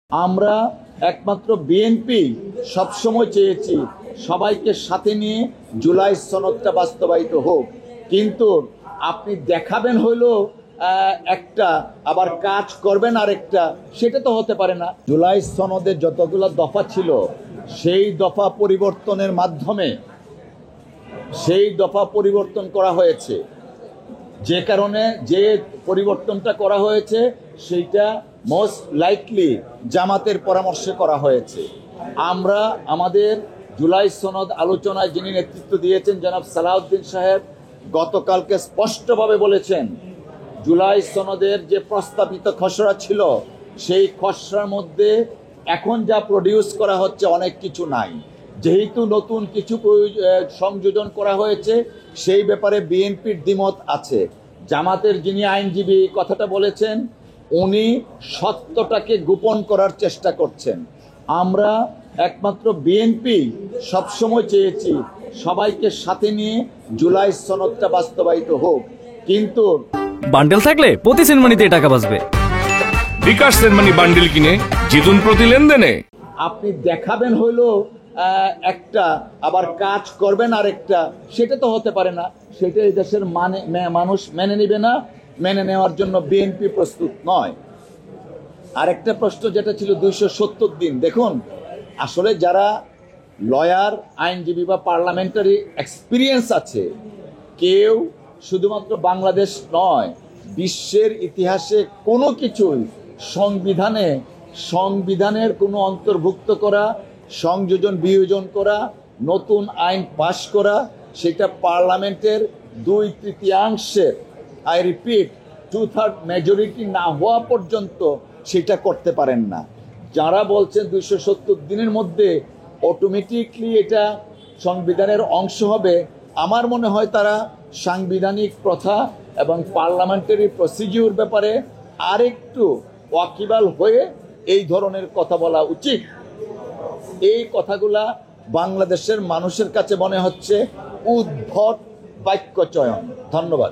আমরা একমাত্র বিএনপি সবসময় চেয়েছি সবাইকে সাথে নিয়ে জুলাই সনদটা বাস্তবায়িত হোক, কিন্তু আপনি দেখাবেন হইলো একটা, আবার কাজ করবেন আরেকটা, সেটা তো হতে পারে না। জুলাই সনদের যতগুলো দফা ছিল সেই দফা পরিবর্তনের মাধ্যমে সেই দফা পরিবর্তন করা হয়েছে, যে কারণে যে পরিবর্তনটা করা হয়েছে সেইটা মোস্ট লাইকলি জামাতের পরামর্শে করা হয়েছে। আমরা আমাদের জুলাই সনদ আলোচনায় যিনি নেতৃত্ব দিয়েছেন জনাব সালাউদ্দিন সাহেব গতকালকে স্পষ্টভাবে বলেছেন, জুলাই সনদের যে প্রস্তাবিত খসড়া ছিল সেই খসড়ার মধ্যে এখন যা প্রডিউস করা হচ্ছে অনেক কিছু নাই, যেহেতু নতুন কিছু সংযোজন করা হয়েছে সেই ব্যাপারে বিএনপির দ্বিমত আছে। জামাতের যিনি আইনজীবী কথাটা বলেছেন উনি সত্যটাকে গোপন করার চেষ্টা করছেন। আমরা একমাত্র বিএনপি সবসময় চেয়েছি সবাইকে সাথে নিয়ে জুলাই সনদটা বাস্তবায়িত হোক, কিন্তু বান্ডেল থাকলে প্রতি সেনমানিতে টাকা বাঁচবে। বিকাশ সেনমানি বান্ডেল কিনে জিতুন প্রতি লেনদেনে। আপনি দেখাবেন হইলো একটা, আবার কাজ করবেন আরেকটা, সেটা তো হতে পারে না। সেটা এই দেশের মানুষ মেনে নেবে না, মেনে নেওয়ার জন্য বিএনপি প্রস্তুত নয়। আরেকটা প্রশ্ন যেটা ছিল 270 দিন, দেখুন আসলে যারা লয়ার, আইনজীবী বা পার্লামেন্টারি এক্সপিরিয়েন্স আছে, কেউ শুধুমাত্র বাংলাদেশ নয় বিশ্বের ইতিহাসে কোনো কিছুই সংবিধানের কোনো অন্তর্ভুক্ত করা, সংযোজন বিয়োজন করা, নতুন আইন পাশ করা, সেটা পার্লামেন্টের 2/3 আই রিপিট 2/3 মেজরিটি না হওয়া পর্যন্ত সেটা করতে পারেন না। যারা বলছেন 270 দিনের মধ্যে অটোমেটিকলি এটা সংবিধানের অংশ হবে, আমার মনে হয় তারা সাংবিধানিক প্রথা এবং পার্লামেন্টারি প্রসিডিউর ব্যাপারে আরেকটু ওয়াকিবহাল হয়ে এই ধরনের কথা বলা উচিত। এই কথাগুলা বাংলাদেশের মানুষের কাছে মনে হচ্ছে উদ্ভট বাক্য চয়ন। ধন্যবাদ।